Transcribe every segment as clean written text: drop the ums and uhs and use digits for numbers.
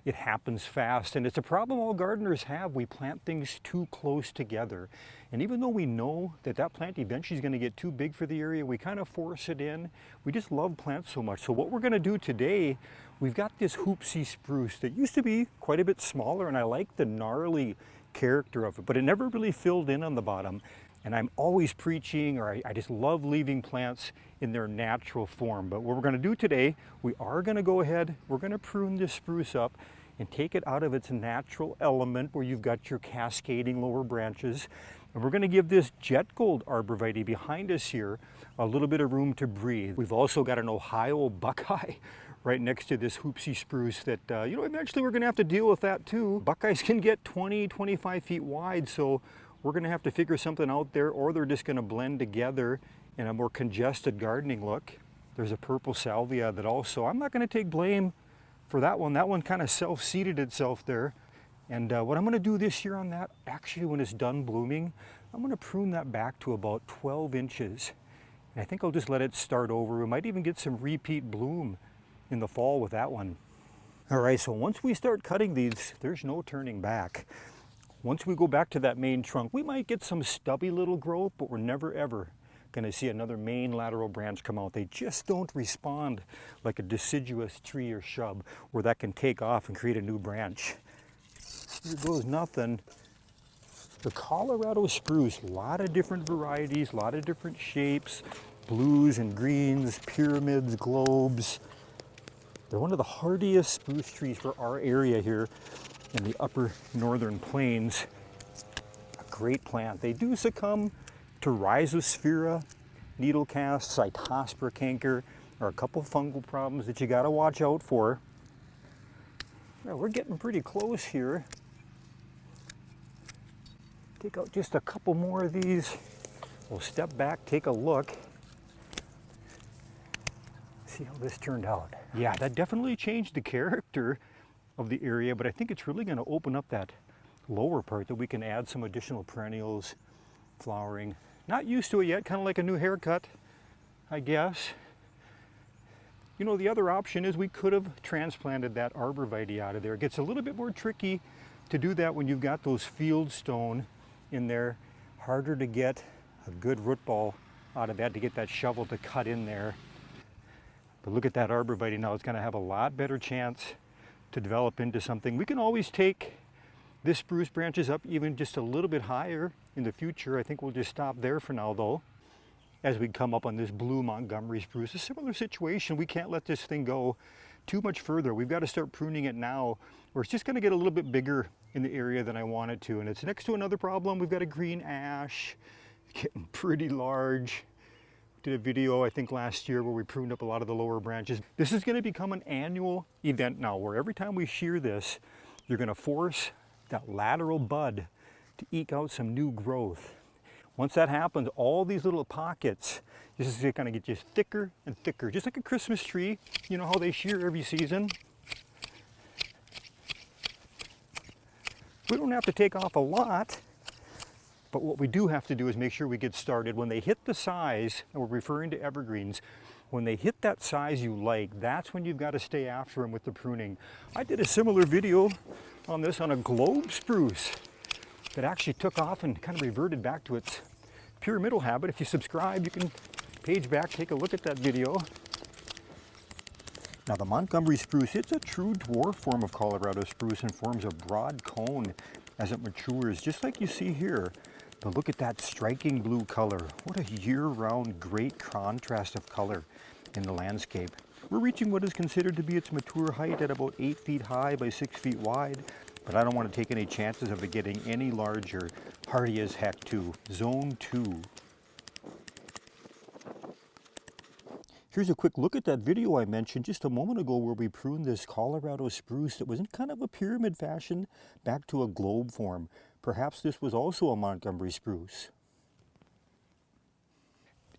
it happens fast. And it's a problem all gardeners have. We plant things too close together. And even though we know that that plant eventually is going to get too big for the area, we kind of force it in. We just love plants so much. So what we're going to do today, we've got this Hoopsi spruce that used to be quite a bit smaller, and I like the gnarly character of it, but it never really filled in on the bottom. And I'm always preaching, or I just love leaving plants in their natural form. But what we're going to do today, we are going to go ahead, we're going to prune this spruce up and take it out of its natural element where you've got your cascading lower branches. And we're going to give this jet gold arborvitae behind us here a little bit of room to breathe. We've also got an Ohio buckeye right next to this Hoopsi spruce that, eventually we're going to have to deal with that too. Buckeyes can get 20, 25 feet wide, so we're going to have to figure something out there, or they're just going to blend together in a more congested gardening look. There's a purple salvia that also, I'm not going to take blame for that one. That one kind of self-seeded itself there. And what I'm going to do this year on that, actually when it's done blooming, I'm going to prune that back to about 12 inches. And I think I'll just let it start over. We might even get some repeat bloom in the fall with that one. All right, so once we start cutting these, there's no turning back. Once we go back to that main trunk, we might get some stubby little growth, but we're never ever going to see another main lateral branch come out. They just don't respond like a deciduous tree or shrub where that can take off and create a new branch. Here goes nothing. The Colorado spruce, a lot of different varieties, a lot of different shapes, blues and greens, pyramids, globes. They're one of the hardiest spruce trees for our area here in the upper northern plains. A great plant. They do succumb to rhizosphere, needlecast, cytospora canker, or a couple fungal problems that you got to watch out for. Now, we're getting pretty close here. Take out just a couple more of these. We'll step back, take a look. See how this turned out. Yeah, that definitely changed the character of the area, but I think it's really going to open up that lower part that we can add some additional perennials, flowering. Not used to it yet, kind of like a new haircut, I guess. You know, the other option is we could have transplanted that arborvitae out of there. It gets a little bit more tricky to do that when you've got those field stone in there. Harder to get a good root ball out of that, to get that shovel to cut in there. But look at that arborvitae now. It's going to have a lot better chance to develop into something. We can always take this spruce branches up even just a little bit higher in the future. I think we'll just stop there for now though. As we come up on this blue Montgomery spruce, a similar situation. We can't let this thing go too much further. We've got to start pruning it now, or it's just going to get a little bit bigger in the area than I want it to. And it's next to another problem. We've got a green ash, getting pretty large. Did a video, I think last year, where we pruned up a lot of the lower branches. This is going to become an annual event now, where every time we shear this, you're going to force that lateral bud to eke out some new growth. Once that happens, all these little pockets, this is going to get just thicker and thicker, just like a Christmas tree. You know how they shear every season? We don't have to take off a lot, but what we do have to do is make sure we get started. When they hit the size, and we're referring to evergreens, when they hit that size you like, that's when you've got to stay after them with the pruning. I did a similar video on this on a globe spruce that actually took off and kind of reverted back to its pyramidal habit. If you subscribe, you can page back, take a look at that video. Now the Montgomery spruce, it's a true dwarf form of Colorado spruce and forms a broad cone as it matures, just like you see here. But look at that striking blue color. What a year-round great contrast of color in the landscape. We're reaching what is considered to be its mature height at about 8 feet high by 6 feet wide, but I don't want to take any chances of it getting any larger. Hardy as heck too. Zone 2. Here's a quick look at that video I mentioned just a moment ago where we pruned this Colorado spruce that was in kind of a pyramid fashion back to a globe form. Perhaps this was also a Montgomery spruce.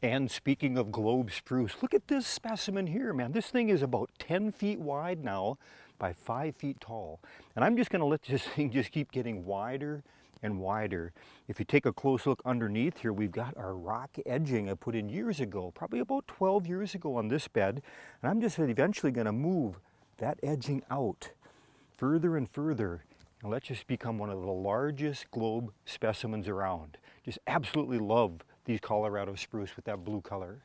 And speaking of globe spruce, look at this specimen here, man. This thing is about 10 feet wide now by 5 feet tall. And I'm just going to let this thing just keep getting wider and wider. If you take a close look underneath here, we've got our rock edging I put in years ago, probably about 12 years ago on this bed. And I'm just eventually going to move that edging out further and further, and let's just become one of the largest globe specimens around. Just absolutely love these Colorado spruce with that blue color.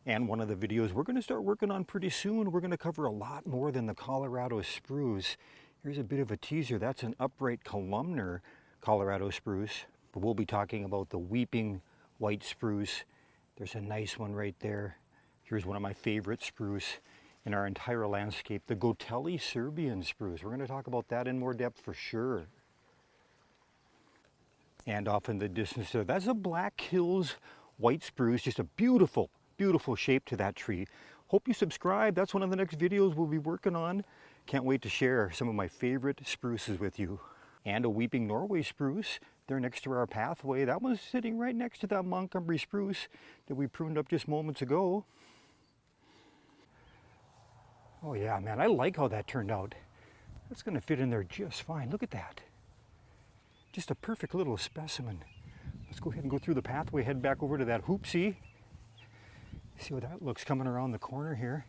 And one of the videos we're going to start working on pretty soon, we're going to cover a lot more than the Colorado spruce. Here's a bit of a teaser. That's an upright columnar Colorado spruce. But we'll be talking about the weeping white spruce. There's a nice one right there. Here's one of my favorite spruce in our entire landscape, the Gotelli Serbian spruce. We're going to talk about that in more depth for sure. And off in the distance there, that's a Black Hills white spruce. Just a beautiful, beautiful shape to that tree. Hope you subscribe. That's one of the next videos we'll be working on. Can't wait to share some of my favorite spruces with you. And a weeping Norway spruce. They're next to our pathway. That one's sitting right next to that Montgomery spruce that we pruned up just moments ago. Oh yeah, man, I like how that turned out. That's going to fit in there just fine. Look at that. Just a perfect little specimen. Let's go ahead and go through the pathway, head back over to that Hoopsi. See what that looks coming around the corner here.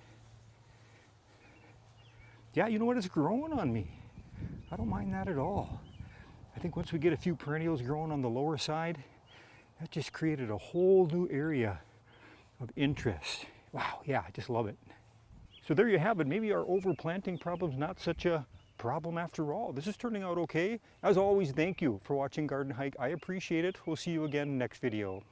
Yeah, you know what? It's growing on me. I don't mind that at all. I think once we get a few perennials growing on the lower side, that just created a whole new area of interest. Wow, yeah, I just love it. So there you have it. Maybe our overplanting problem's not such a problem after all. This is turning out okay. As always, thank you for watching Garden Hike. I appreciate it. We'll see you again next video.